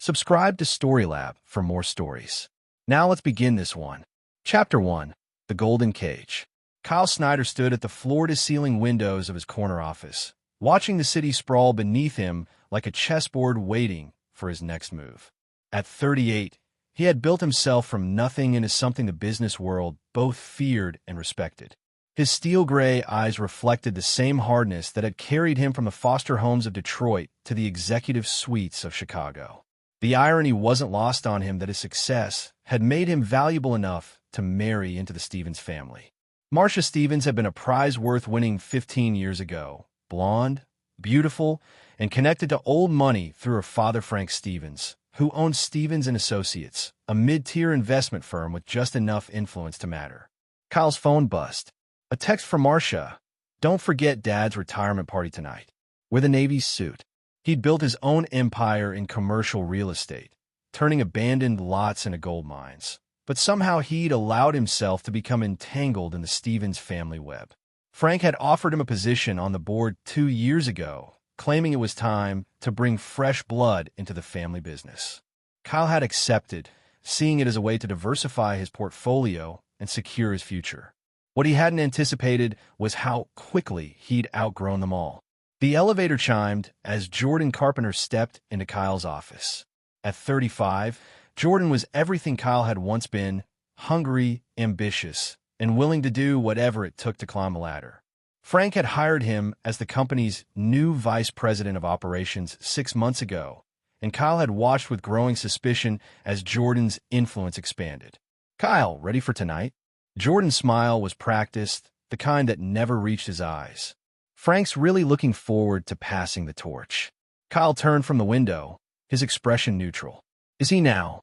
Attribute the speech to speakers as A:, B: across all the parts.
A: Subscribe to Storylab for more stories. Now let's begin this one. Chapter 1. The Golden Cage. Kyle Snyder stood at the floor-to-ceiling windows of his corner office, watching the city sprawl beneath him like a chessboard waiting for his next move. At 38, he had built himself from nothing into something the business world both feared and respected. His steel-gray eyes reflected the same hardness that had carried him from the foster homes of Detroit to the executive suites of Chicago. The irony wasn't lost on him that his success had made him valuable enough to marry into the Stevens family. Marcia Stevens had been a prize worth winning 15 years ago, blonde, beautiful, and connected to old money through her father Frank Stevens, who owned Stevens and Associates, a mid-tier investment firm with just enough influence to matter. Kyle's phone buzzed. A text from Marcia. Don't forget Dad's retirement party tonight. With a Navy suit. He'd built his own empire in commercial real estate, turning abandoned lots into gold mines. But somehow he'd allowed himself to become entangled in the Stevens family web. Frank had offered him a position on the board 2 years ago, claiming it was time to bring fresh blood into the family business. Kyle had accepted, seeing it as a way to diversify his portfolio and secure his future. What he hadn't anticipated was how quickly he'd outgrown them all. The elevator chimed as Jordan Carpenter stepped into Kyle's office. At 35, Jordan was everything Kyle had once been: hungry, ambitious, and willing to do whatever it took to climb a ladder. Frank had hired him as the company's new vice president of operations 6 months ago, and Kyle had watched with growing suspicion as Jordan's influence expanded. "Kyle, ready for tonight?" Jordan's smile was practiced, the kind that never reached his eyes. Frank's really looking forward to passing the torch. Kyle turned from the window, his expression neutral. "Is he now?"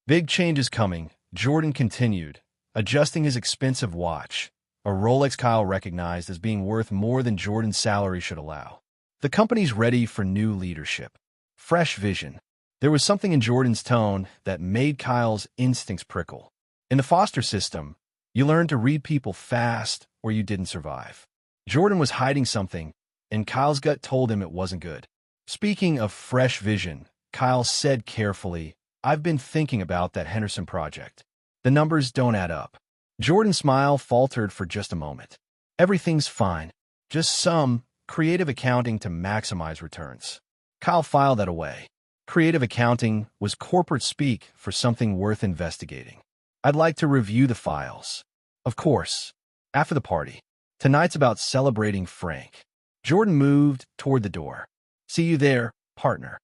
A: "Big changes coming," Jordan continued, adjusting his expensive watch, a Rolex Kyle recognized as being worth more than Jordan's salary should allow. "The company's ready for new leadership. Fresh vision." There was something in Jordan's tone that made Kyle's instincts prickle. In the foster system, you learned to read people fast or you didn't survive. Jordan was hiding something, and Kyle's gut told him it wasn't good. Speaking of fresh vision, Kyle said carefully, "I've been thinking about that Henderson project. The numbers don't add up." Jordan's smile faltered for just a moment. "Everything's fine. Just some creative accounting to maximize returns." Kyle filed that away. Creative accounting was corporate speak for something worth investigating. "I'd like to review the files." "Of course. After the party. Tonight's about celebrating Frank." Jordan moved toward the door. "See you there, partner."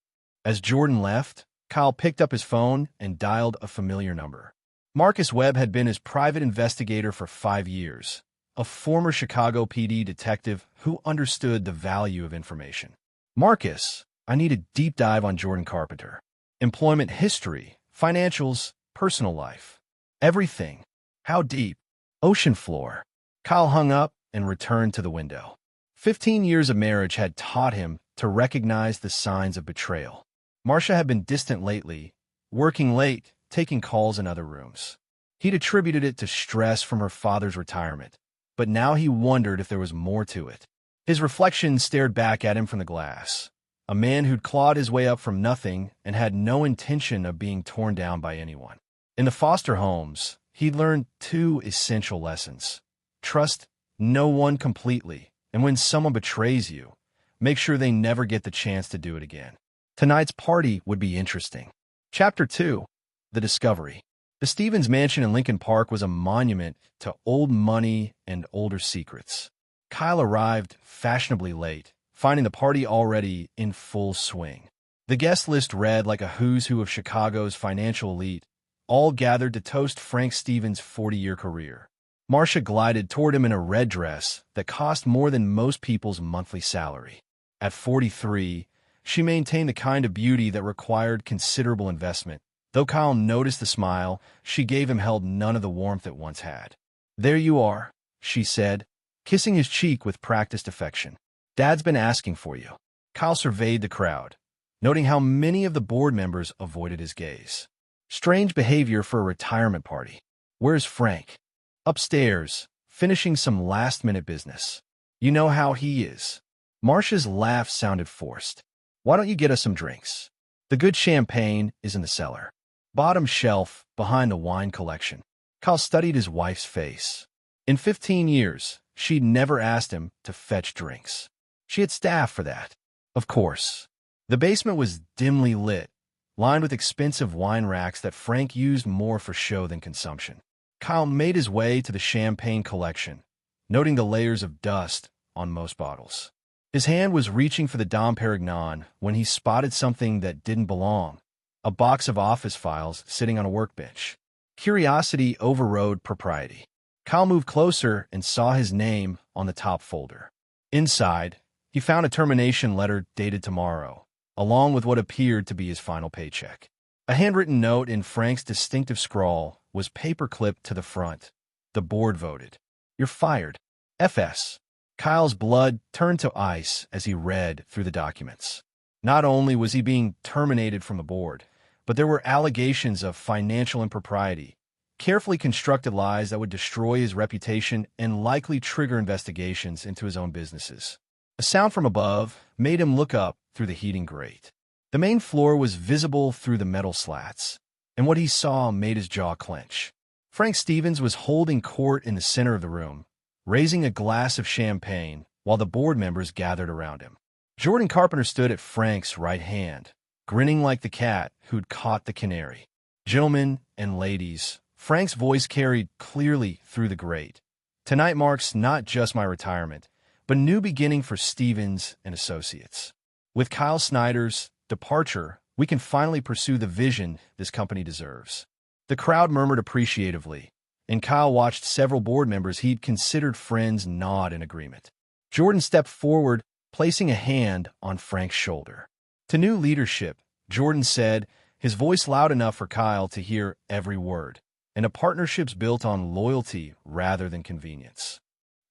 A: As Jordan left, Kyle picked up his phone and dialed a familiar number. Marcus Webb had been his private investigator for 5 years, a former Chicago PD detective who understood the value of information. "Marcus, I need a deep dive on Jordan Carpenter. Employment history, financials, personal life. Everything." "How deep?" "Ocean floor." Kyle hung up and returned to the window. 15 years of marriage had taught him to recognize the signs of betrayal. Marcia had been distant lately, working late, taking calls in other rooms. He'd attributed it to stress from her father's retirement, but now he wondered if there was more to it. His reflection stared back at him from the glass. A man who'd clawed his way up from nothing and had no intention of being torn down by anyone. In the foster homes, he'd learned 2 essential lessons. Trust no one completely, and when someone betrays you, make sure they never get the chance to do it again. Tonight's party would be interesting. Chapter 2. The Discovery. The Stevens mansion in Lincoln Park was a monument to old money and older secrets. Kyle arrived fashionably late, finding the party already in full swing. The guest list read like a who's who of Chicago's financial elite, all gathered to toast Frank Stevens' 40-year career. Marcia glided toward him in a red dress that cost more than most people's monthly salary. At 43, she maintained the kind of beauty that required considerable investment. Though Kyle noticed the smile she gave him held none of the warmth it once had. "There you are," she said, kissing his cheek with practiced affection. "Dad's been asking for you." Kyle surveyed the crowd, noting how many of the board members avoided his gaze. Strange behavior for a retirement party. "Where's Frank?" "Upstairs, finishing some last-minute business. You know how he is." Marcia's laugh sounded forced. "Why don't you get us some drinks?" The good champagne is in the cellar. Bottom shelf, behind the wine collection. Kyle studied his wife's face. In 15 years, she'd never asked him to fetch drinks. She had staff for that. Of course. The basement was dimly lit, lined with expensive wine racks that Frank used more for show than consumption. Kyle made his way to the champagne collection, noting the layers of dust on most bottles. His hand was reaching for the Dom Perignon when he spotted something that didn't belong, a box of office files sitting on a workbench. Curiosity overrode propriety. Kyle moved closer and saw his name on the top folder. Inside, he found a termination letter dated tomorrow, along with what appeared to be his final paycheck. A handwritten note in Frank's distinctive scrawl was paper-clipped to the front. The board voted. "You're fired. FS." Kyle's blood turned to ice as he read through the documents. Not only was he being terminated from the board, but there were allegations of financial impropriety, carefully constructed lies that would destroy his reputation and likely trigger investigations into his own businesses. A sound from above made him look up through the heating grate. The main floor was visible through the metal slats, and what he saw made his jaw clench. Frank Stevens was holding court in the center of the room, raising a glass of champagne while the board members gathered around him. Jordan Carpenter stood at Frank's right hand, grinning like the cat who'd caught the canary. "Gentlemen and ladies," Frank's voice carried clearly through the grate. "Tonight marks not just my retirement, but a new beginning for Stevens and Associates. With Kyle Snyder's departure, we can finally pursue the vision this company deserves." The crowd murmured appreciatively, and Kyle watched several board members he'd considered friends nod in agreement. Jordan stepped forward, placing a hand on Frank's shoulder. "To new leadership," Jordan said, his voice loud enough for Kyle to hear every word, "and a partnership's built on loyalty rather than convenience."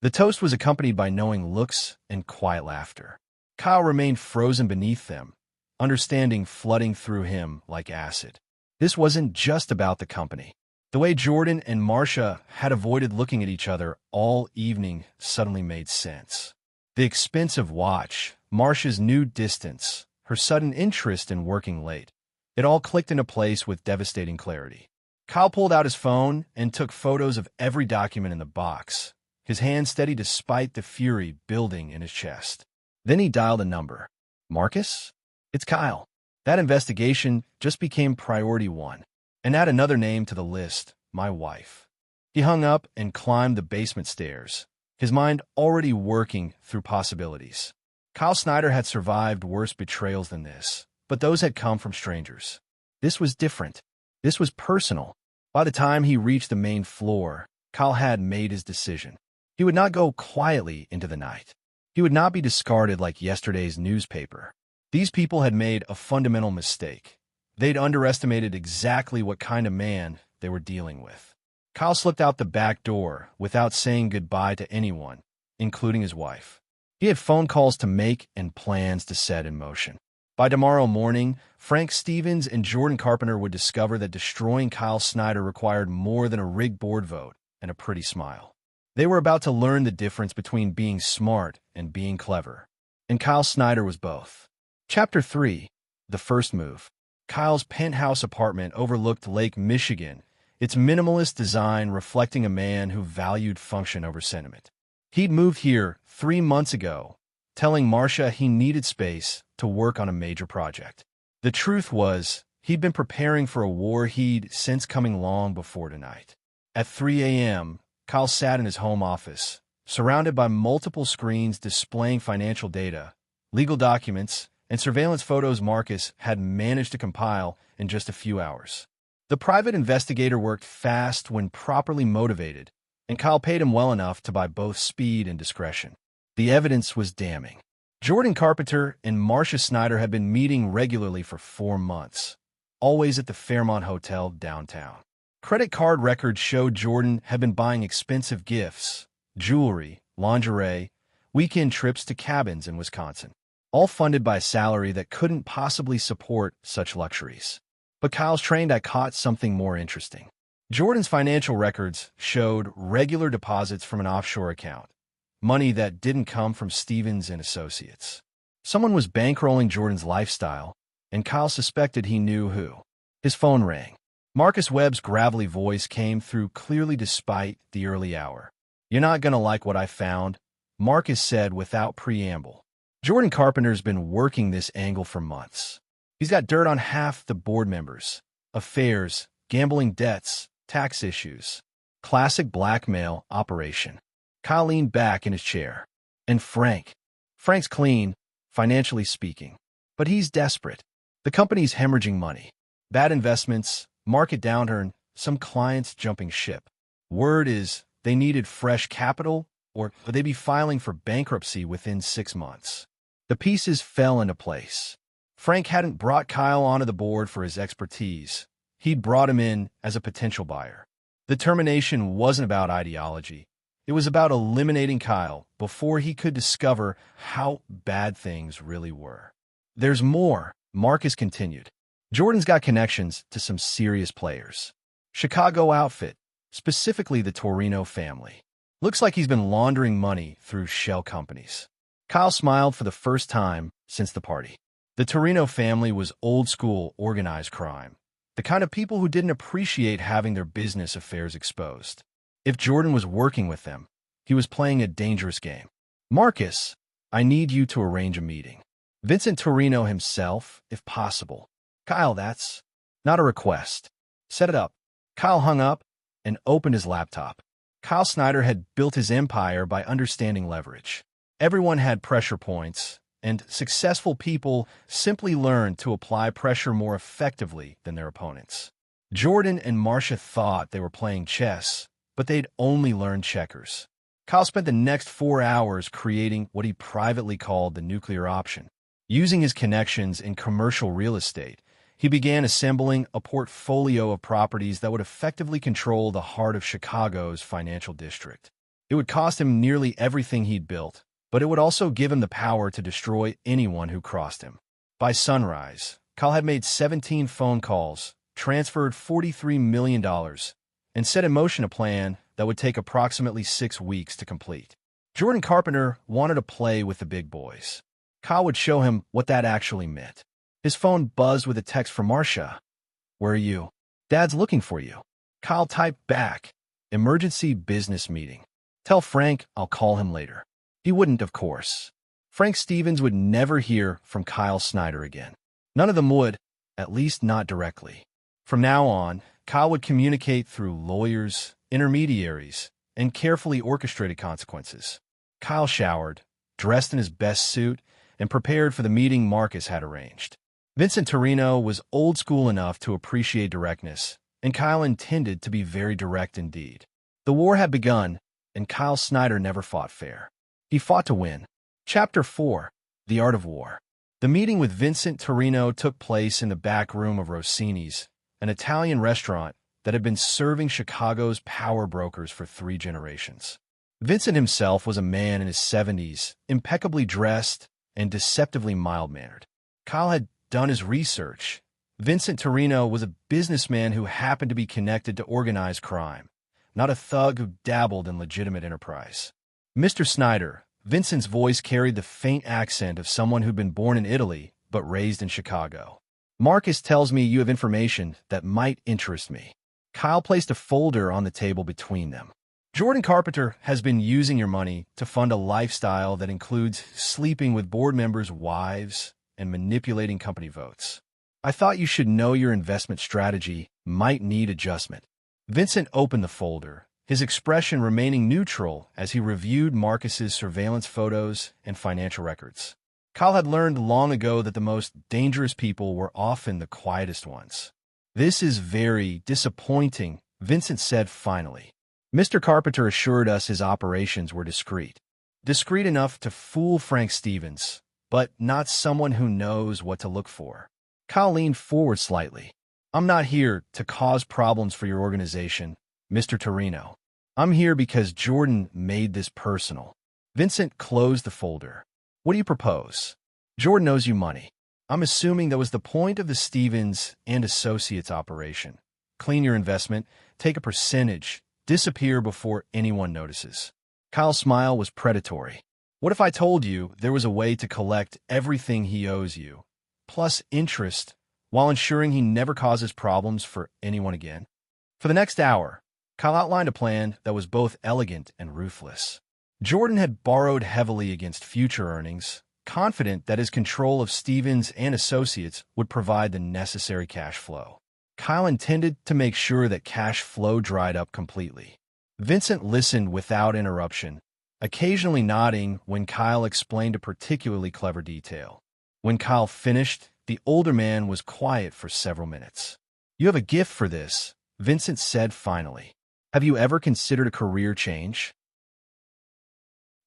A: The toast was accompanied by knowing looks and quiet laughter. Kyle remained frozen beneath them, understanding flooding through him like acid. This wasn't just about the company. The way Jordan and Marcia had avoided looking at each other all evening suddenly made sense. The expensive watch, Marcia's new distance, her sudden interest in working late. It all clicked into place with devastating clarity. Kyle pulled out his phone and took photos of every document in the box, his hand steady despite the fury building in his chest. Then he dialed a number. "Marcus? It's Kyle." That investigation just became priority one. And add another name to the list, my wife. He hung up and climbed the basement stairs, his mind already working through possibilities. Kyle Snyder had survived worse betrayals than this, but those had come from strangers. This was different. This was personal. By the time he reached the main floor, Kyle had made his decision. He would not go quietly into the night. He would not be discarded like yesterday's newspaper. These people had made a fundamental mistake. They'd underestimated exactly what kind of man they were dealing with. Kyle slipped out the back door without saying goodbye to anyone, including his wife. He had phone calls to make and plans to set in motion. By tomorrow morning, Frank Stevens and Jordan Carpenter would discover that destroying Kyle Snyder required more than a rigged board vote and a pretty smile. They were about to learn the difference between being smart and being clever, and Kyle Snyder was both. Chapter 3. The First Move. Kyle's penthouse apartment overlooked Lake Michigan, its minimalist design reflecting a man who valued function over sentiment. He'd moved here 3 months ago, telling Marcia he needed space to work on a major project. The truth was, he'd been preparing for a war he'd sensed coming long before tonight. At 3 a.m., Kyle sat in his home office, surrounded by multiple screens displaying financial data, legal documents, and surveillance photos Marcus had managed to compile in just a few hours. The private investigator worked fast when properly motivated, and Kyle paid him well enough to buy both speed and discretion. The evidence was damning. Jordan Carpenter and Marcia Snyder had been meeting regularly for 4 months, always at the Fairmont Hotel downtown. Credit card records showed Jordan had been buying expensive gifts, jewelry, lingerie, weekend trips to cabins in Wisconsin, all funded by a salary that couldn't possibly support such luxuries. But Kyle's trained eye caught something more interesting. Jordan's financial records showed regular deposits from an offshore account, money that didn't come from Stevens and Associates. Someone was bankrolling Jordan's lifestyle, and Kyle suspected he knew who. His phone rang. Marcus Webb's gravelly voice came through clearly despite the early hour. "You're not gonna like what I found," Marcus said without preamble. Jordan Carpenter's been working this angle for months. He's got dirt on half the board members. Affairs, gambling debts, tax issues. Classic blackmail operation. Kyle leaned back in his chair. And Frank's clean, financially speaking. But he's desperate. The company's hemorrhaging money. Bad investments, market downturn, some clients jumping ship. Word is they needed fresh capital, or would they be filing for bankruptcy within 6 months? The pieces fell into place. Frank hadn't brought Kyle onto the board for his expertise. He'd brought him in as a potential buyer. The termination wasn't about ideology. It was about eliminating Kyle before he could discover how bad things really were. "There's more," Marcus continued. "Jordan's got connections to some serious players. Chicago outfit, specifically the Torino family. Looks like he's been laundering money through shell companies." Kyle smiled for the first time since the party. The Torino family was old-school organized crime, the kind of people who didn't appreciate having their business affairs exposed. If Jordan was working with them, he was playing a dangerous game. "Marcus, I need you to arrange a meeting. Vincent Torino himself, if possible." "Kyle, that's not a request. Set it up." Kyle hung up and opened his laptop. Kyle Snyder had built his empire by understanding leverage. Everyone had pressure points, and successful people simply learned to apply pressure more effectively than their opponents. Jordan and Marcia thought they were playing chess, but they'd only learned checkers. Kyle spent the next 4 hours creating what he privately called the nuclear option. Using his connections in commercial real estate, he began assembling a portfolio of properties that would effectively control the heart of Chicago's financial district. It would cost him nearly everything he'd built, but it would also give him the power to destroy anyone who crossed him. By sunrise, Kyle had made 17 phone calls, transferred $43 million, and set in motion a plan that would take approximately 6 weeks to complete. Jordan Carpenter wanted to play with the big boys. Kyle would show him what that actually meant. His phone buzzed with a text from Marcia. "Where are you?" "Dad's looking for you." Kyle typed back, "Emergency business meeting. Tell Frank I'll call him later." He wouldn't, of course. Frank Stevens would never hear from Kyle Snyder again. None of them would, at least not directly. From now on, Kyle would communicate through lawyers, intermediaries, and carefully orchestrated consequences. Kyle showered, dressed in his best suit, and prepared for the meeting Marcus had arranged. Vincent Torino was old school enough to appreciate directness, and Kyle intended to be very direct indeed. The war had begun, and Kyle Snyder never fought fair. He fought to win. Chapter 4: The Art of War. The meeting with Vincent Torino took place in the back room of Rossini's, an Italian restaurant that had been serving Chicago's power brokers for 3 generations. Vincent himself was a man in his 70s, impeccably dressed and deceptively mild-mannered. Kyle had done his research. Vincent Torino was a businessman who happened to be connected to organized crime, not a thug who dabbled in legitimate enterprise. "Mr. Snyder," Vincent's voice carried the faint accent of someone who'd been born in Italy but raised in Chicago. "Marcus tells me you have information that might interest me." Kyle placed a folder on the table between them. "Jordan Carpenter has been using your money to fund a lifestyle that includes sleeping with board members' wives and manipulating company votes. I thought you should know your investment strategy might need adjustment." Vincent opened the folder, his expression remaining neutral as he reviewed Marcus's surveillance photos and financial records. Kyle had learned long ago that the most dangerous people were often the quietest ones. "This is very disappointing," Vincent said finally. "Mr. Carpenter assured us his operations were discreet. Discreet enough to fool Frank Stevens, but not someone who knows what to look for." Kyle leaned forward slightly. "I'm not here to cause problems for your organization, Mr. Torino. I'm here because Jordan made this personal." Vincent closed the folder. "What do you propose?" "Jordan owes you money. I'm assuming that was the point of the Stevens and Associates operation. Clean your investment, take a percentage, disappear before anyone notices." Kyle's smile was predatory. "What if I told you there was a way to collect everything he owes you, plus interest, while ensuring he never causes problems for anyone again. For the next hour, Kyle outlined a plan that was both elegant and ruthless. Jordan had borrowed heavily against future earnings, confident that his control of Stevens and Associates would provide the necessary cash flow. Kyle intended to make sure that cash flow dried up completely. Vincent listened without interruption, occasionally nodding when Kyle explained a particularly clever detail. When Kyle finished, the older man was quiet for several minutes. "You have a gift for this," Vincent said finally. "Have you ever considered a career change?"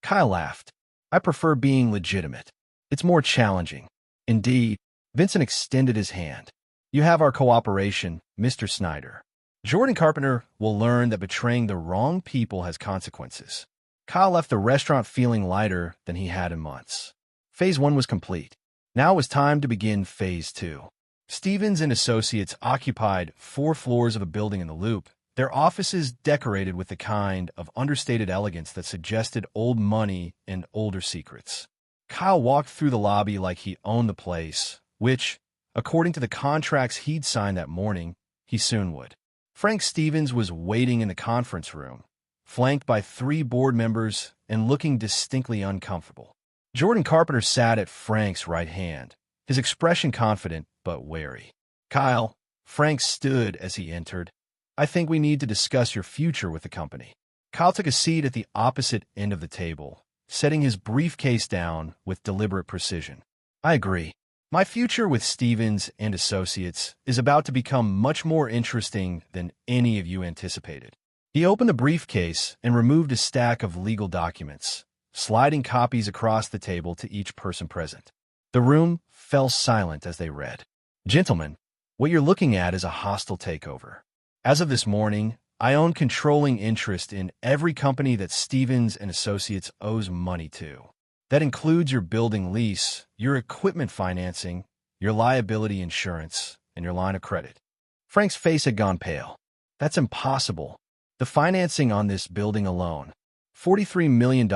A: Kyle laughed. "I prefer being legitimate. It's more challenging." "Indeed." Vincent extended his hand. "You have our cooperation, Mr. Snyder. Jordan Carpenter will learn that betraying the wrong people has consequences." Kyle left the restaurant feeling lighter than he had in months. Phase 1 was complete. Now it was time to begin Phase 2. Stevens and Associates occupied 4 floors of a building in the Loop, their offices decorated with the kind of understated elegance that suggested old money and older secrets. Kyle walked through the lobby like he owned the place, which, according to the contracts he'd signed that morning, he soon would. Frank Stevens was waiting in the conference room, flanked by 3 board members and looking distinctly uncomfortable. Jordan Carpenter sat at Frank's right hand, his expression confident but wary. "Kyle," Frank stood as he entered, "I think we need to discuss your future with the company." Kyle took a seat at the opposite end of the table, setting his briefcase down with deliberate precision. "I agree. My future with Stevens and Associates is about to become much more interesting than any of you anticipated." He opened the briefcase and removed a stack of legal documents, sliding copies across the table to each person present. The room fell silent as they read. "Gentlemen, what you're looking at is a hostile takeover. As of this morning, I own controlling interest in every company that Stevens and Associates owes money to. That includes your building lease, your equipment financing, your liability insurance, and your line of credit." Frank's face had gone pale. "That's impossible. The financing on this building alone, $43 million,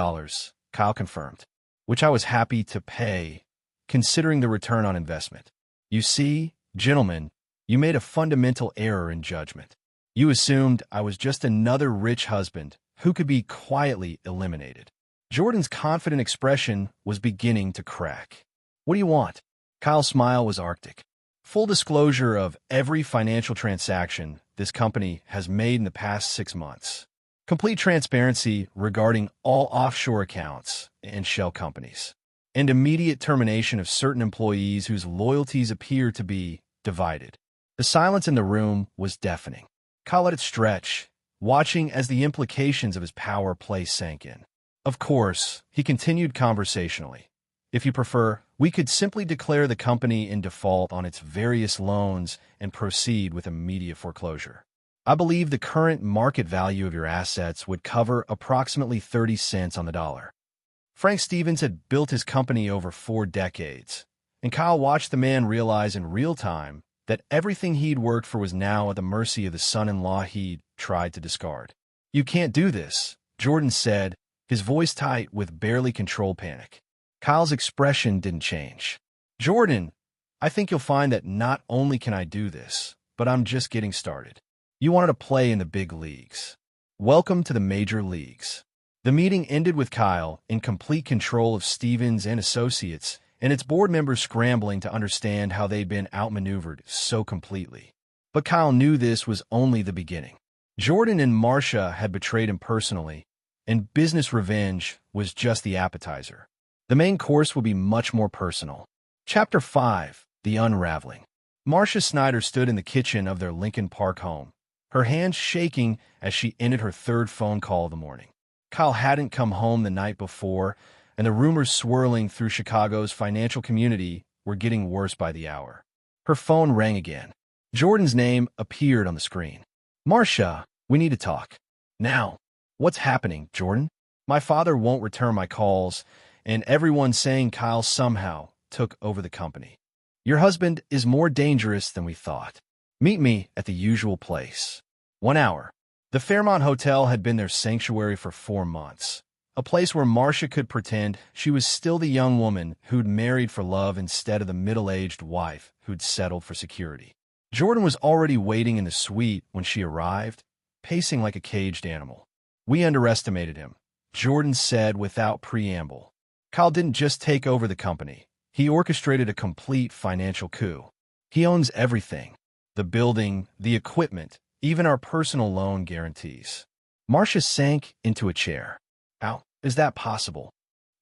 A: Kyle confirmed, "which I was happy to pay, considering the return on investment. You see, gentlemen, you made a fundamental error in judgment. You assumed I was just another rich husband who could be quietly eliminated." Jordan's confident expression was beginning to crack. "What do you want?" Kyle's smile was arctic. "Full disclosure of every financial transaction this company has made in the past 6 months. Complete transparency regarding all offshore accounts and shell companies. And immediate termination of certain employees whose loyalties appear to be divided." The silence in the room was deafening. Kyle let it stretch, watching as the implications of his power play sank in. "Of course," he continued conversationally, "if you prefer, we could simply declare the company in default on its various loans and proceed with immediate foreclosure. I believe the current market value of your assets would cover approximately 30 cents on the dollar." Frank Stevens had built his company over 4 decades, and Kyle watched the man realize in real time that everything he'd worked for was now at the mercy of the son-in-law he'd tried to discard. "You can't do this," Jordan said, his voice tight with barely controlled panic. Kyle's expression didn't change. "Jordan, I think you'll find that not only can I do this, but I'm just getting started. You wanted to play in the big leagues. Welcome to the major leagues." The meeting ended with Kyle in complete control of Stevens and Associates, and its board members scrambling to understand how they'd been outmaneuvered so completely. But Kyle knew this was only the beginning. Jordan and Marcia had betrayed him personally, and business revenge was just the appetizer. The main course would be much more personal. Chapter 5: The Unraveling. Marcia Snyder stood in the kitchen of their Lincoln Park home, her hands shaking as she ended her 3rd phone call of the morning. Kyle hadn't come home the night before, and the rumors swirling through Chicago's financial community were getting worse by the hour. Her phone rang again. Jordan's name appeared on the screen. "Marcia, we need to talk. Now." "What's happening, Jordan?" "My father won't return my calls, and everyone's saying Kyle somehow took over the company. Your husband is more dangerous than we thought. Meet me at the usual place." 1 hour. The Fairmont Hotel had been their sanctuary for 4 months, A place where Marcia could pretend she was still the young woman who'd married for love instead of the middle-aged wife who'd settled for security. Jordan was already waiting in the suite when she arrived, pacing like a caged animal. "We underestimated him," Jordan said without preamble. "Kyle didn't just take over the company. He orchestrated a complete financial coup. He owns everything. The building, the equipment, even our personal loan guarantees." Marcia sank into a chair. "How is that possible?"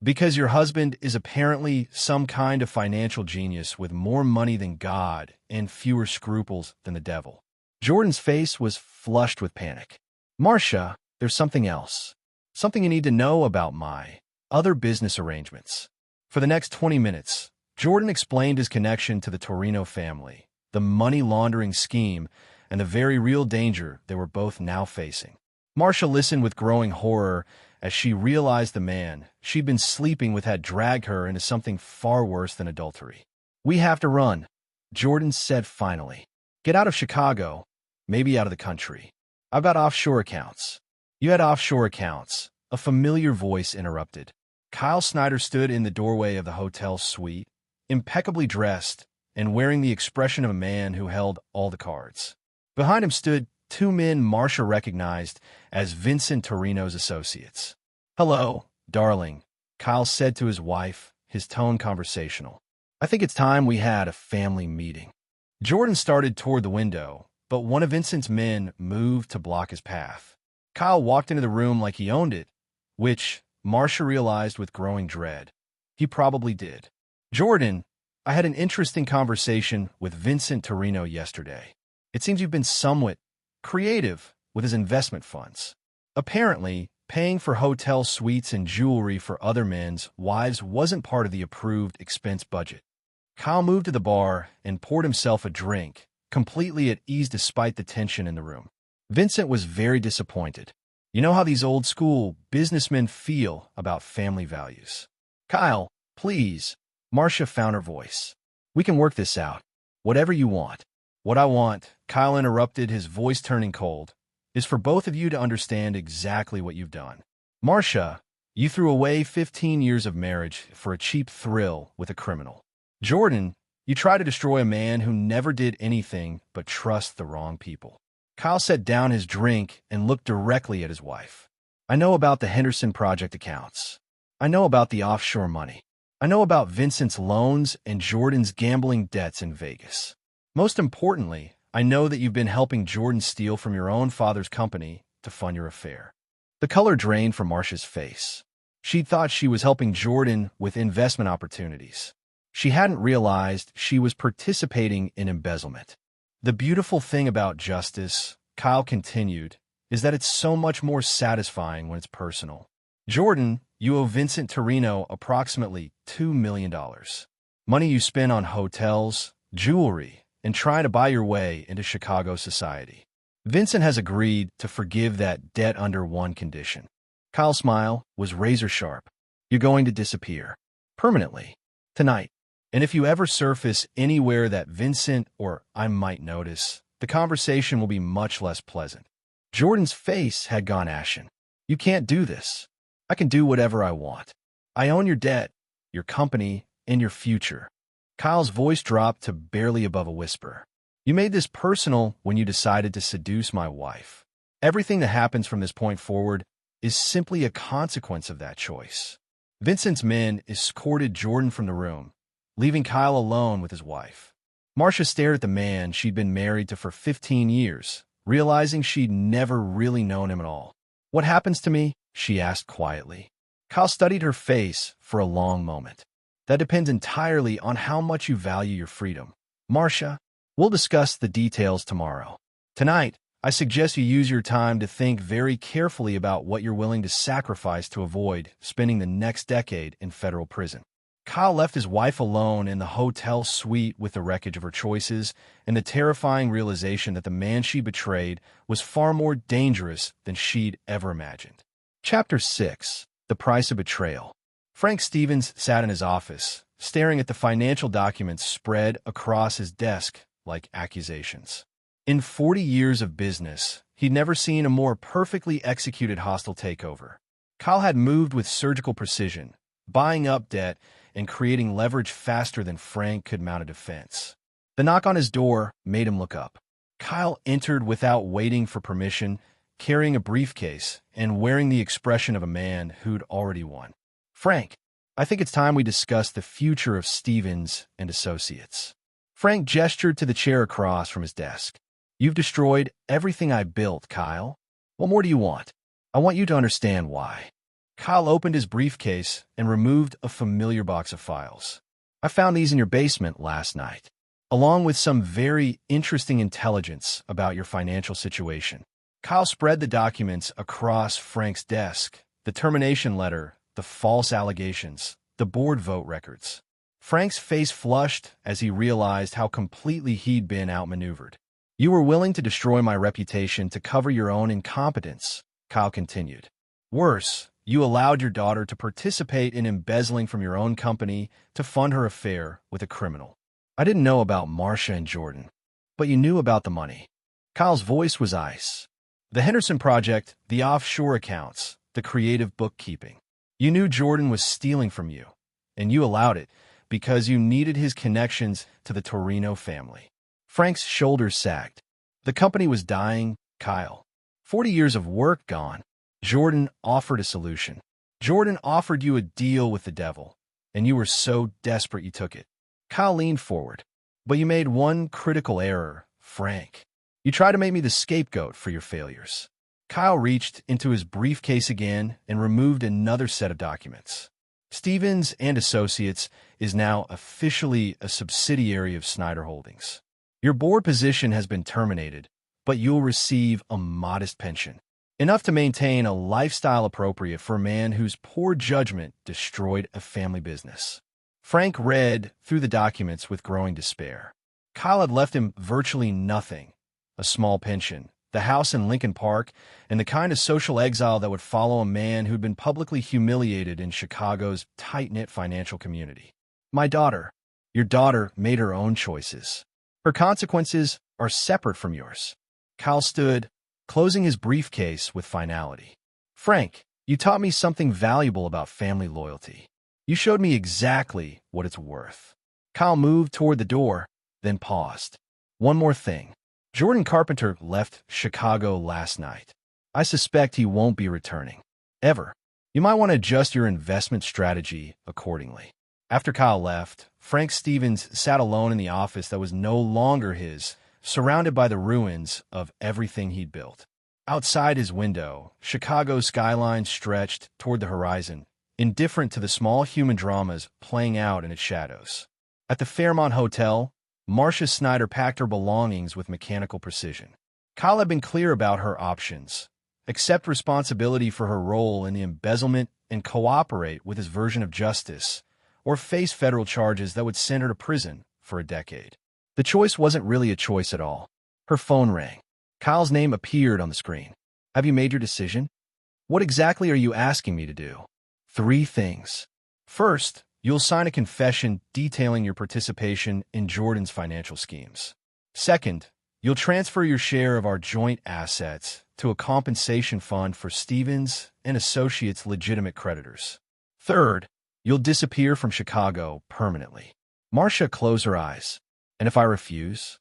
A: "Because your husband is apparently some kind of financial genius with more money than God and fewer scruples than the devil." Jordan's face was flushed with panic. "Marcia, there's something else. Something you need to know about my other business arrangements." For the next 20 minutes, Jordan explained his connection to the Torino family, the money laundering scheme, and the very real danger they were both now facing. Marcia listened with growing horror as she realized the man she'd been sleeping with had dragged her into something far worse than adultery. "We have to run," Jordan said finally. "Get out of Chicago, maybe out of the country. I've got offshore accounts." "You had offshore accounts," a familiar voice interrupted. Kyle Snyder stood in the doorway of the hotel suite, impeccably dressed and wearing the expression of a man who held all the cards. Behind him stood two men Marcia recognized as Vincent Torino's associates. "Hello, darling," Kyle said to his wife, his tone conversational. "I think it's time we had a family meeting." Jordan started toward the window, but one of Vincent's men moved to block his path. Kyle walked into the room like he owned it, which Marcia realized with growing dread. He probably did. "Jordan, I had an interesting conversation with Vincent Torino yesterday. It seems you've been somewhat creative with his investment funds. Apparently, paying for hotel suites and jewelry for other men's wives wasn't part of the approved expense budget." Kyle moved to the bar and poured himself a drink, completely at ease despite the tension in the room. Vincent was very disappointed. You know how these old-school businessmen feel about family values. "Kyle, please," Marcia found her voice. "We can work this out. Whatever you want." "What I want," Kyle interrupted, his voice turning cold, "is for both of you to understand exactly what you've done. Marcia, you threw away 15 years of marriage for a cheap thrill with a criminal. Jordan, you tried to destroy a man who never did anything but trust the wrong people." Kyle set down his drink and looked directly at his wife. "I know about the Henderson Project accounts. I know about the offshore money. I know about Vincent's loans and Jordan's gambling debts in Vegas. Most importantly, I know that you've been helping Jordan steal from your own father's company to fund your affair." The color drained from Marcia's face. She thought she was helping Jordan with investment opportunities. She hadn't realized she was participating in embezzlement. "The beautiful thing about justice," Kyle continued, "is that it's so much more satisfying when it's personal. Jordan, you owe Vincent Torino approximately $2 million. Money you spent on hotels, jewelry, and trying to buy your way into Chicago society. Vincent has agreed to forgive that debt under one condition." Kyle's smile was razor-sharp. "You're going to disappear. Permanently. Tonight. And if you ever surface anywhere that Vincent or I might notice, the conversation will be much less pleasant." Jordan's face had gone ashen. "You can't do this. I can do whatever I want. I own your debt, your company, and your future." Kyle's voice dropped to barely above a whisper. "You made this personal when you decided to seduce my wife. Everything that happens from this point forward is simply a consequence of that choice." Vincent's men escorted Jordan from the room, leaving Kyle alone with his wife. Marcia stared at the man she'd been married to for 15 years, realizing she'd never really known him at all. "What happens to me?" she asked quietly. Kyle studied her face for a long moment. "That depends entirely on how much you value your freedom. Marcia, we'll discuss the details tomorrow. Tonight, I suggest you use your time to think very carefully about what you're willing to sacrifice to avoid spending the next decade in federal prison." Kyle left his wife alone in the hotel suite with the wreckage of her choices and the terrifying realization that the man she betrayed was far more dangerous than she'd ever imagined. Chapter 6. The Price of Betrayal. Frank Stevens sat in his office, staring at the financial documents spread across his desk like accusations. In 40 years of business, he'd never seen a more perfectly executed hostile takeover. Kyle had moved with surgical precision, buying up debt and creating leverage faster than Frank could mount a defense. The knock on his door made him look up. Kyle entered without waiting for permission, carrying a briefcase and wearing the expression of a man who'd already won. "Frank, I think it's time we discuss the future of Stevens and Associates." Frank gestured to the chair across from his desk. "You've destroyed everything I built, Kyle. What more do you want? I want you to understand why." Kyle opened his briefcase and removed a familiar box of files. "I found these in your basement last night, along with some very interesting intelligence about your financial situation." Kyle spread the documents across Frank's desk, the termination letter, the false allegations, the board vote records. Frank's face flushed as he realized how completely he'd been outmaneuvered. "You were willing to destroy my reputation to cover your own incompetence," Kyle continued. "Worse, you allowed your daughter to participate in embezzling from your own company to fund her affair with a criminal. I didn't know about Marcia and Jordan, but you knew about the money." Kyle's voice was ice. "The Henderson Project, the offshore accounts, the creative bookkeeping. You knew Jordan was stealing from you, and you allowed it because you needed his connections to the Torino family." Frank's shoulders sagged. The company was dying, Kyle. 40 years of work gone. Jordan offered a solution. Jordan offered you a deal with the devil, and you were so desperate you took it. Kyle leaned forward. "But you made one critical error, Frank. You tried to make me the scapegoat for your failures." Kyle reached into his briefcase again and removed another set of documents. "Stevens and Associates is now officially a subsidiary of Snyder Holdings. Your board position has been terminated, but you'll receive a modest pension, enough to maintain a lifestyle appropriate for a man whose poor judgment destroyed a family business." Frank read through the documents with growing despair. Kyle had left him virtually nothing: a small pension, the house in Lincoln Park, and the kind of social exile that would follow a man who'd been publicly humiliated in Chicago's tight-knit financial community. Your daughter made her own choices. Her consequences are separate from yours." Kyle stood, closing his briefcase with finality. "Frank, you taught me something valuable about family loyalty. You showed me exactly what it's worth." Kyle moved toward the door, then paused. "One more thing. Jordan Carpenter left Chicago last night. I suspect he won't be returning. Ever. You might want to adjust your investment strategy accordingly." After Kyle left, Frank Stevens sat alone in the office that was no longer his, surrounded by the ruins of everything he'd built. Outside his window, Chicago's skyline stretched toward the horizon, indifferent to the small human dramas playing out in its shadows. At the Fairmont Hotel, Marcia Snyder packed her belongings with mechanical precision. Kyle had been clear about her options: accept responsibility for her role in the embezzlement and cooperate with his version of justice, or face federal charges that would send her to prison for a decade. The choice wasn't really a choice at all. Her phone rang. Kyle's name appeared on the screen. "Have you made your decision?" "What exactly are you asking me to do?" "3 things. First, you'll sign a confession detailing your participation in Jordan's financial schemes. Second, you'll transfer your share of our joint assets to a compensation fund for Stevens and Associates' legitimate creditors. Third, you'll disappear from Chicago permanently." Marcia closed her eyes. "And if I refuse?"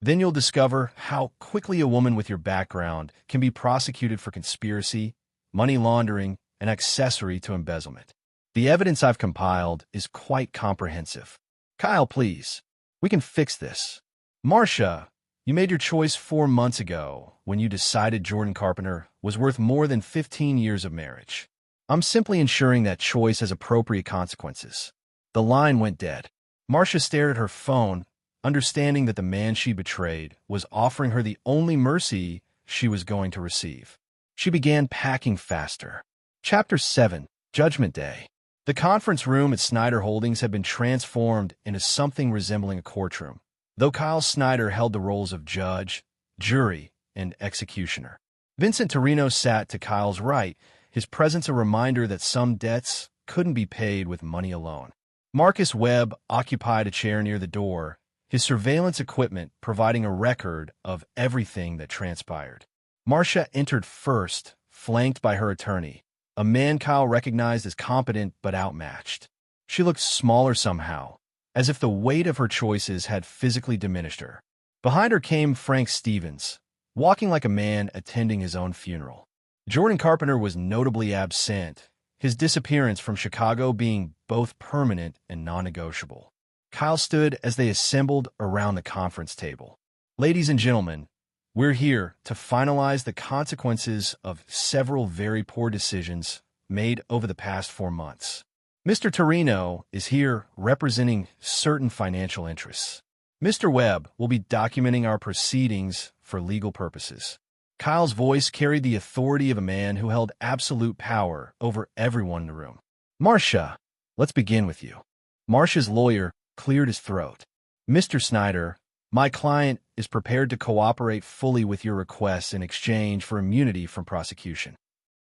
A: "Then you'll discover how quickly a woman with your background can be prosecuted for conspiracy, money laundering, and accessory to embezzlement. The evidence I've compiled is quite comprehensive. Kyle, please, we can fix this." "Marcia, you made your choice 4 months ago when you decided Jordan Carpenter was worth more than 15 years of marriage. I'm simply ensuring that choice has appropriate consequences." The line went dead. Marcia stared at her phone, understanding that the man she betrayed was offering her the only mercy she was going to receive. She began packing faster. Chapter 7: Judgment Day. The conference room at Snyder Holdings had been transformed into something resembling a courtroom, though Kyle Snyder held the roles of judge, jury, and executioner. Vincent Torino sat to Kyle's right, his presence a reminder that some debts couldn't be paid with money alone. Marcus Webb occupied a chair near the door, his surveillance equipment providing a record of everything that transpired. Marcia entered first, flanked by her attorney, a man Kyle recognized as competent but outmatched. She looked smaller somehow, as if the weight of her choices had physically diminished her. Behind her came Frank Stevens, walking like a man attending his own funeral. Jordan Carpenter was notably absent, his disappearance from Chicago being both permanent and non-negotiable. Kyle stood as they assembled around the conference table. Ladies and gentlemen, we're here to finalize the consequences of several very poor decisions made over the past 4 months. Mr. Torino is here representing certain financial interests. Mr. Webb will be documenting our proceedings for legal purposes. Kyle's voice carried the authority of a man who held absolute power over everyone in the room. Marcia, let's begin with you. Marcia's lawyer cleared his throat. Mr. Snyder, my client is prepared to cooperate fully with your requests in exchange for immunity from prosecution.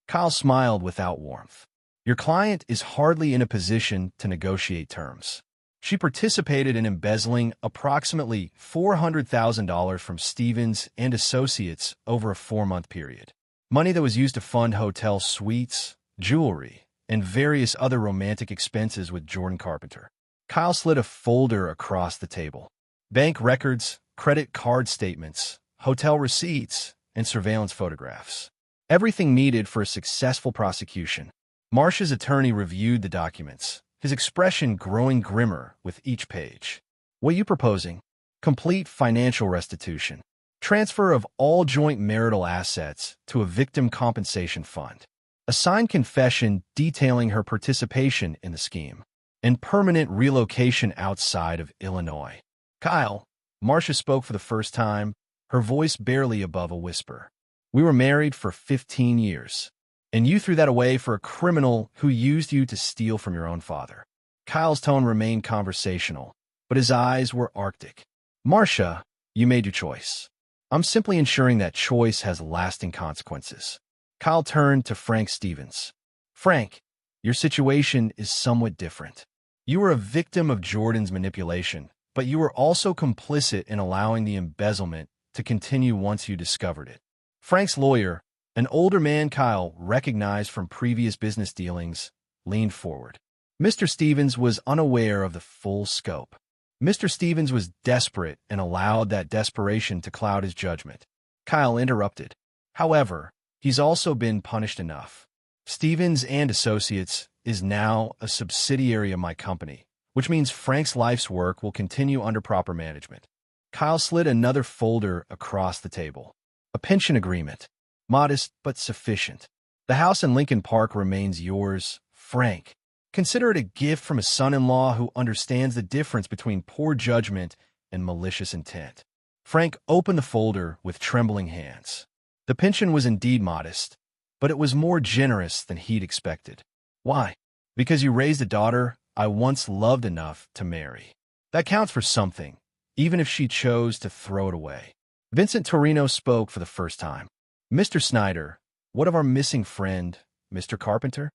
A: Kyle smiled without warmth. Your client is hardly in a position to negotiate terms. She participated in embezzling approximately $400,000 from Stevens and Associates over a 4-month period. Money that was used to fund hotel suites, jewelry, and various other romantic expenses with Jordan Carpenter. Kyle slid a folder across the table. Bank records, credit card statements, hotel receipts, and surveillance photographs. Everything needed for a successful prosecution. Marcia's attorney reviewed the documents, his expression growing grimmer with each page. What are you proposing? Complete financial restitution. Transfer of all joint marital assets to a victim compensation fund. A signed confession detailing her participation in the scheme. And permanent relocation outside of Illinois. Kyle, Marcia spoke for the first time, her voice barely above a whisper. We were married for 15 years. And you threw that away for a criminal who used you to steal from your own father. Kyle's tone remained conversational, but his eyes were arctic. Marcia, you made your choice. I'm simply ensuring that choice has lasting consequences. Kyle turned to Frank Stevens. Frank, your situation is somewhat different. You were a victim of Jordan's manipulation, but you were also complicit in allowing the embezzlement to continue once you discovered it. Frank's lawyer, an older man Kyle recognized from previous business dealings, leaned forward. Mr. Stevens was unaware of the full scope. Mr. Stevens was desperate and allowed that desperation to cloud his judgment. Kyle interrupted. However, he's also been punished enough. Stevens and Associates is now a subsidiary of my company, which means Frank's life's work will continue under proper management. Kyle slid another folder across the table. A pension agreement. Modest but sufficient. The house in Lincoln Park remains yours, Frank. Consider it a gift from a son-in-law who understands the difference between poor judgment and malicious intent. Frank opened the folder with trembling hands. The pension was indeed modest, but it was more generous than he'd expected. Why? Because you raised a daughter I once loved enough to marry. That counts for something, even if she chose to throw it away. Vincent Torino spoke for the first time. Mr. Snyder, what of our missing friend, Mr. Carpenter?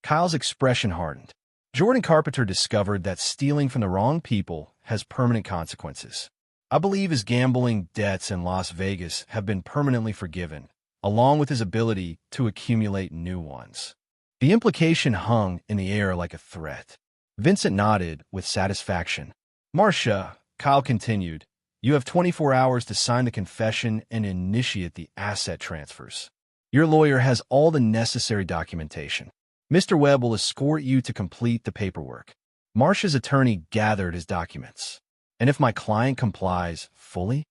A: Kyle's expression hardened. Jordan Carpenter discovered that stealing from the wrong people has permanent consequences. I believe his gambling debts in Las Vegas have been permanently forgiven, along with his ability to accumulate new ones. The implication hung in the air like a threat. Vincent nodded with satisfaction. Marcia, Kyle continued, you have 24 hours to sign the confession and initiate the asset transfers. Your lawyer has all the necessary documentation. Mr. Webb will escort you to complete the paperwork. Marcia's attorney gathered his documents. And if my client complies fully,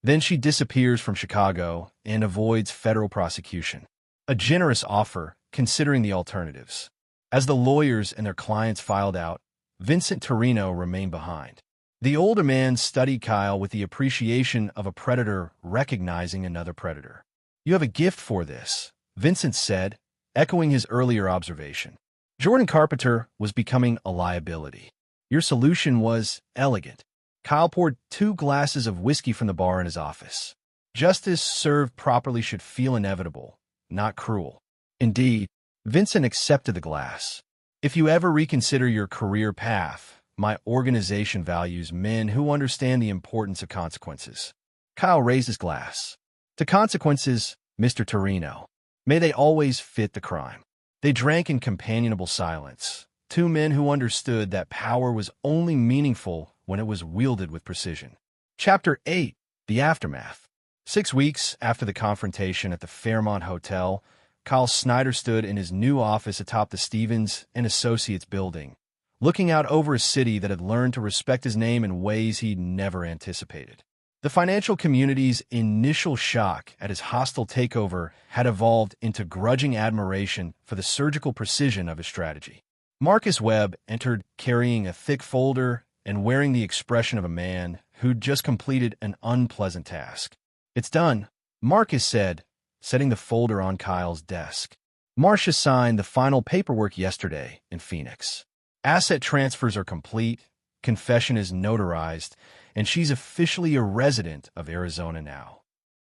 A: then she disappears from Chicago and avoids federal prosecution. A generous offer, considering the alternatives. As the lawyers and their clients filed out, Vincent Torino remained behind. The older man studied Kyle with the appreciation of a predator recognizing another predator. You have a gift for this, Vincent said, echoing his earlier observation. Jordan Carpenter was becoming a liability. Your solution was elegant. Kyle poured 2 glasses of whiskey from the bar in his office. Justice served properly should feel inevitable, not cruel. Indeed, Vincent accepted the glass. If you ever reconsider your career path, my organization values men who understand the importance of consequences. Kyle raised his glass. To consequences, Mr. Torino. May they always fit the crime. They drank in companionable silence, two men who understood that power was only meaningful when it was wielded with precision. Chapter 8. The Aftermath. 6 weeks after the confrontation at the Fairmont Hotel, Kyle Snyder stood in his new office atop the Stevens and Associates building, looking out over a city that had learned to respect his name in ways he'd never anticipated. The financial community's initial shock at his hostile takeover had evolved into grudging admiration for the surgical precision of his strategy. Marcus Webb entered carrying a thick folder and wearing the expression of a man who'd just completed an unpleasant task. "It's done," Marcus said, setting the folder on Kyle's desk. Marcia signed the final paperwork yesterday in Phoenix. Asset transfers are complete, confession is notarized, and she's officially a resident of Arizona now.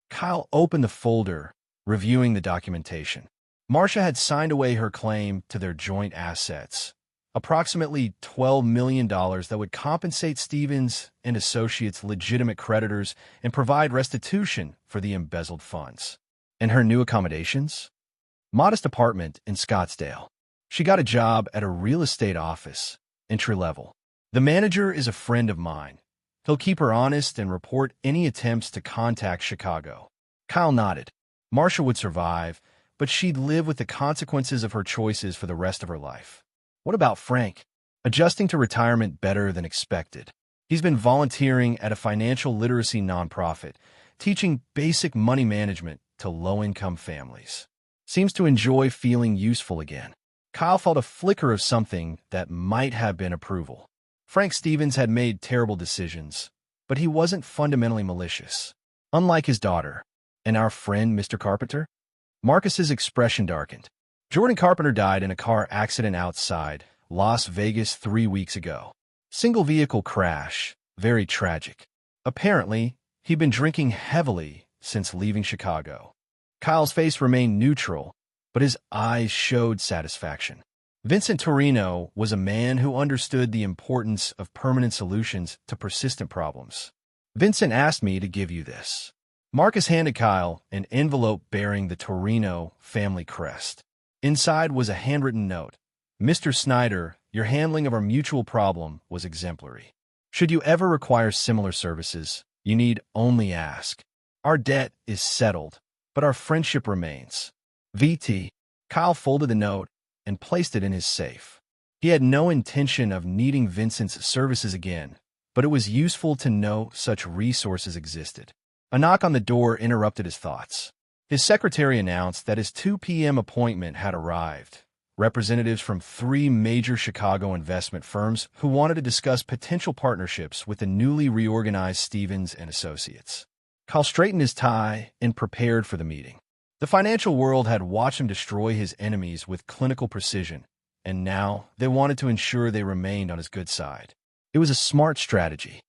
A: Kyle opened the folder, reviewing the documentation. Marcia had signed away her claim to their joint assets, approximately $12 million that would compensate Stevens and Associates' legitimate creditors and provide restitution for the embezzled funds. And her new accommodations? Modest apartment in Scottsdale. She got a job at a real estate office, entry level. The manager is a friend of mine. He'll keep her honest and report any attempts to contact Chicago. Kyle nodded. Marcia would survive, but she'd live with the consequences of her choices for the rest of her life. What about Frank? Adjusting to retirement better than expected. He's been volunteering at a financial literacy nonprofit, teaching basic money management to low-income families. Seems to enjoy feeling useful again. Kyle felt a flicker of something that might have been approval. Frank Stevens had made terrible decisions, but he wasn't fundamentally malicious. Unlike his daughter. And our friend, Mr. Carpenter? Marcus's expression darkened. Jordan Carpenter died in a car accident outside Las Vegas 3 weeks ago. Single vehicle crash, very tragic. Apparently, he'd been drinking heavily since leaving Chicago. Kyle's face remained neutral, but his eyes showed satisfaction. Vincent Torino was a man who understood the importance of permanent solutions to persistent problems. "Vincent asked me to give you this." Marcus handed Kyle an envelope bearing the Torino family crest. Inside was a handwritten note. "Mr. Snyder, your handling of our mutual problem was exemplary. Should you ever require similar services, you need only ask. Our debt is settled, but our friendship remains. VT." Kyle folded the note and placed it in his safe. He had no intention of needing Vincent's services again, but it was useful to know such resources existed. A knock on the door interrupted his thoughts. His secretary announced that his 2 p.m. appointment had arrived. Representatives from 3 major Chicago investment firms who wanted to discuss potential partnerships with the newly reorganized Stevens and Associates. Kyle straightened his tie and prepared for the meeting. The financial world had watched him destroy his enemies with clinical precision, and now they wanted to ensure they remained on his good side. It was a smart strategy.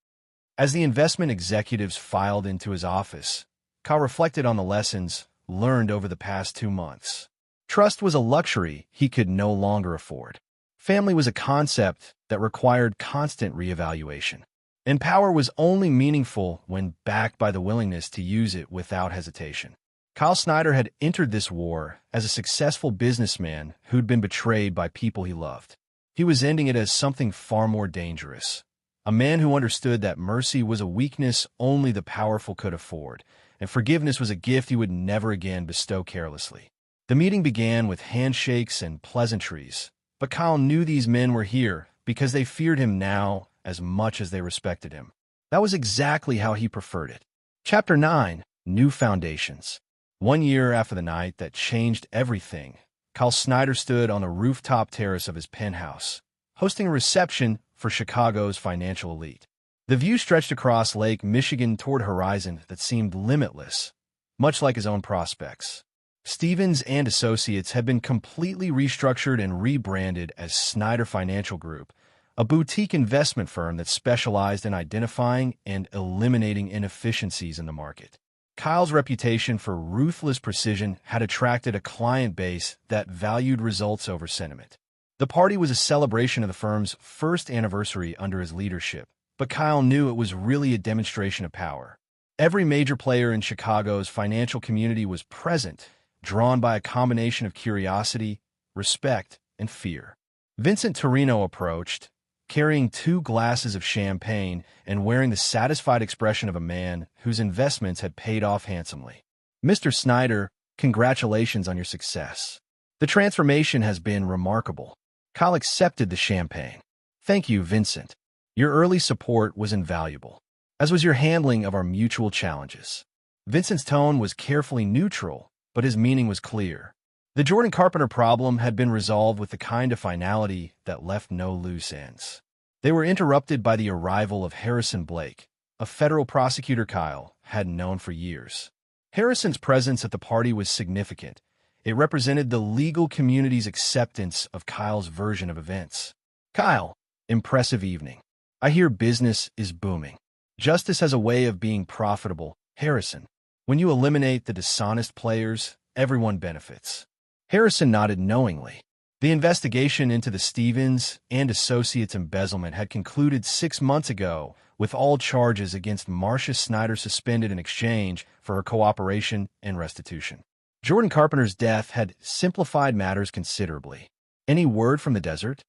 A: As the investment executives filed into his office, Kyle reflected on the lessons learned over the past 2 months. Trust was a luxury he could no longer afford. Family was a concept that required constant reevaluation. And power was only meaningful when backed by the willingness to use it without hesitation. Kyle Snyder had entered this war as a successful businessman who'd been betrayed by people he loved. He was ending it as something far more dangerous. A man who understood that mercy was a weakness only the powerful could afford, and forgiveness was a gift he would never again bestow carelessly. The meeting began with handshakes and pleasantries, but Kyle knew these men were here because they feared him now as much as they respected him. That was exactly how he preferred it. Chapter 9. New Foundations. 1 year after the night that changed everything, Kyle Snyder stood on the rooftop terrace of his penthouse, hosting a reception for Chicago's financial elite. The view stretched across Lake Michigan toward a horizon that seemed limitless, much like his own prospects. Stevens and Associates had been completely restructured and rebranded as Snyder Financial Group, a boutique investment firm that specialized in identifying and eliminating inefficiencies in the market. Kyle's reputation for ruthless precision had attracted a client base that valued results over sentiment. The party was a celebration of the firm's first anniversary under his leadership, but Kyle knew it was really a demonstration of power. Every major player in Chicago's financial community was present, drawn by a combination of curiosity, respect, and fear. Vincent Torino approached, carrying 2 glasses of champagne and wearing the satisfied expression of a man whose investments had paid off handsomely. "Mr. Snyder, congratulations on your success. The transformation has been remarkable." Kyle accepted the champagne. "Thank you, Vincent. Your early support was invaluable, as was your handling of our mutual challenges." Vincent's tone was carefully neutral, but his meaning was clear. The Jordan Carpenter problem had been resolved with the kind of finality that left no loose ends. They were interrupted by the arrival of Harrison Blake, a federal prosecutor Kyle hadn't known for years. Harrison's presence at the party was significant. It represented the legal community's acceptance of Kyle's version of events. "Kyle, impressive evening. I hear business is booming. Justice has a way of being profitable. Harrison, when you eliminate the dishonest players, everyone benefits." Harrison nodded knowingly. The investigation into the Stevens and Associates embezzlement had concluded 6 months ago, with all charges against Marcia Snyder suspended in exchange for her cooperation and restitution. Jordan Carpenter's death had simplified matters considerably. "Any word from the desert?"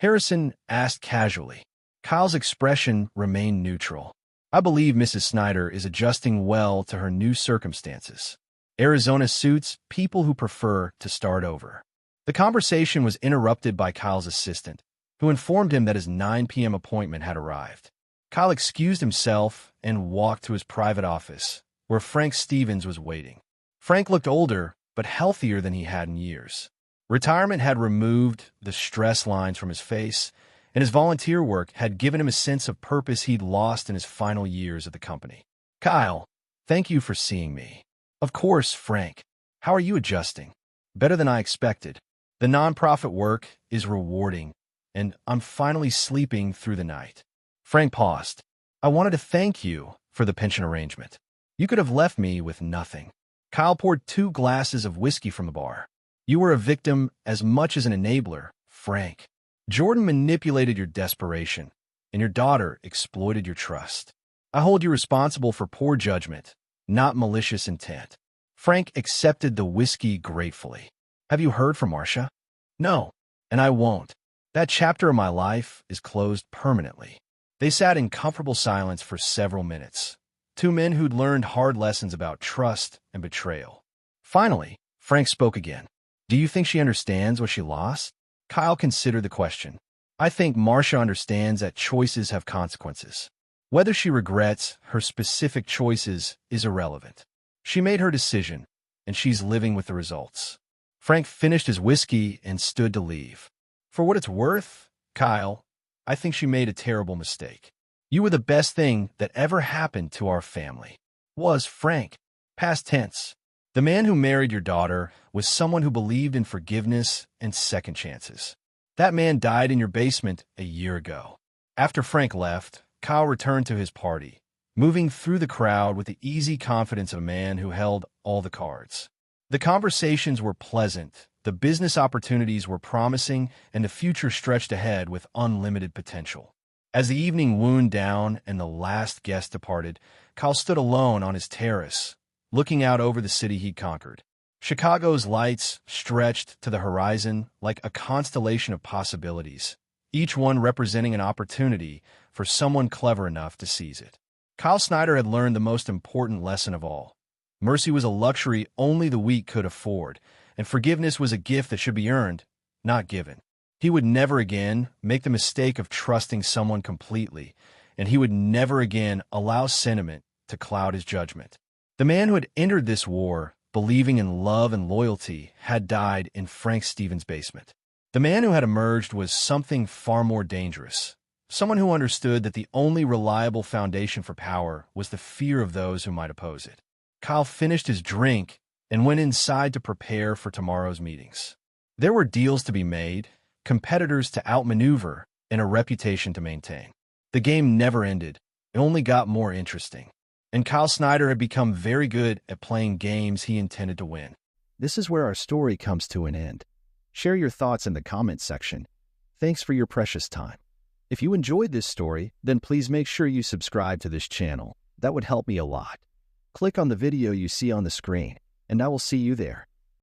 A: Harrison asked casually. Kyle's expression remained neutral. "I believe Mrs. Snyder is adjusting well to her new circumstances. Arizona suits people who prefer to start over." The conversation was interrupted by Kyle's assistant, who informed him that his 9 p.m. appointment had arrived. Kyle excused himself and walked to his private office, where Frank Stevens was waiting. Frank looked older, but healthier than he had in years. Retirement had removed the stress lines from his face, and his volunteer work had given him a sense of purpose he'd lost in his final years at the company. "Kyle, thank you for seeing me." "Of course, Frank. How are you adjusting?" "Better than I expected. The nonprofit work is rewarding, and I'm finally sleeping through the night." Frank paused. "I wanted to thank you for the pension arrangement. You could have left me with nothing." Kyle poured 2 glasses of whiskey from the bar. "You were a victim as much as an enabler, Frank. Jordan manipulated your desperation, and your daughter exploited your trust. I hold you responsible for poor judgment, not malicious intent." Frank accepted the whiskey gratefully. "Have you heard from Marcia?" "No, and I won't. That chapter of my life is closed permanently." They sat in comfortable silence for several minutes. 2 men who'd learned hard lessons about trust and betrayal. Finally, Frank spoke again. "Do you think she understands what she lost?" Kyle considered the question. "I think Marcia understands that choices have consequences. Whether she regrets her specific choices is irrelevant. She made her decision, and she's living with the results." Frank finished his whiskey and stood to leave. "For what it's worth, Kyle, I think she made a terrible mistake. You were the best thing that ever happened to our family." "Was, Frank." Past tense. The man who married your daughter was someone who believed in forgiveness and second chances. That man died in your basement a year ago. After Frank left, Kyle returned to his party, moving through the crowd with the easy confidence of a man who held all the cards. The conversations were pleasant, the business opportunities were promising, and the future stretched ahead with unlimited potential. As the evening wound down and the last guest departed, Kyle stood alone on his terrace, looking out over the city he'd conquered. Chicago's lights stretched to the horizon like a constellation of possibilities, each one representing an opportunity for someone clever enough to seize it. Kyle Snyder had learned the most important lesson of all. Mercy was a luxury only the weak could afford, and forgiveness was a gift that should be earned, not given. He would never again make the mistake of trusting someone completely, and he would never again allow sentiment to cloud his judgment. The man who had entered this war, believing in love and loyalty, had died in Frank Stevens' basement. The man who had emerged was something far more dangerous, someone who understood that the only reliable foundation for power was the fear of those who might oppose it. Kyle finished his drink and went inside to prepare for tomorrow's meetings. There were deals to be made, competitors to outmaneuver, and a reputation to maintain. The game never ended. It only got more interesting. And Kyle Snyder had become very good at playing games he intended to win.
B: This is where our story comes to an end. Share your thoughts in the comments section. Thanks for your precious time. If you enjoyed this story, then please make sure you subscribe to this channel. That would help me a lot. Click on the video you see on the screen, and I will see you there.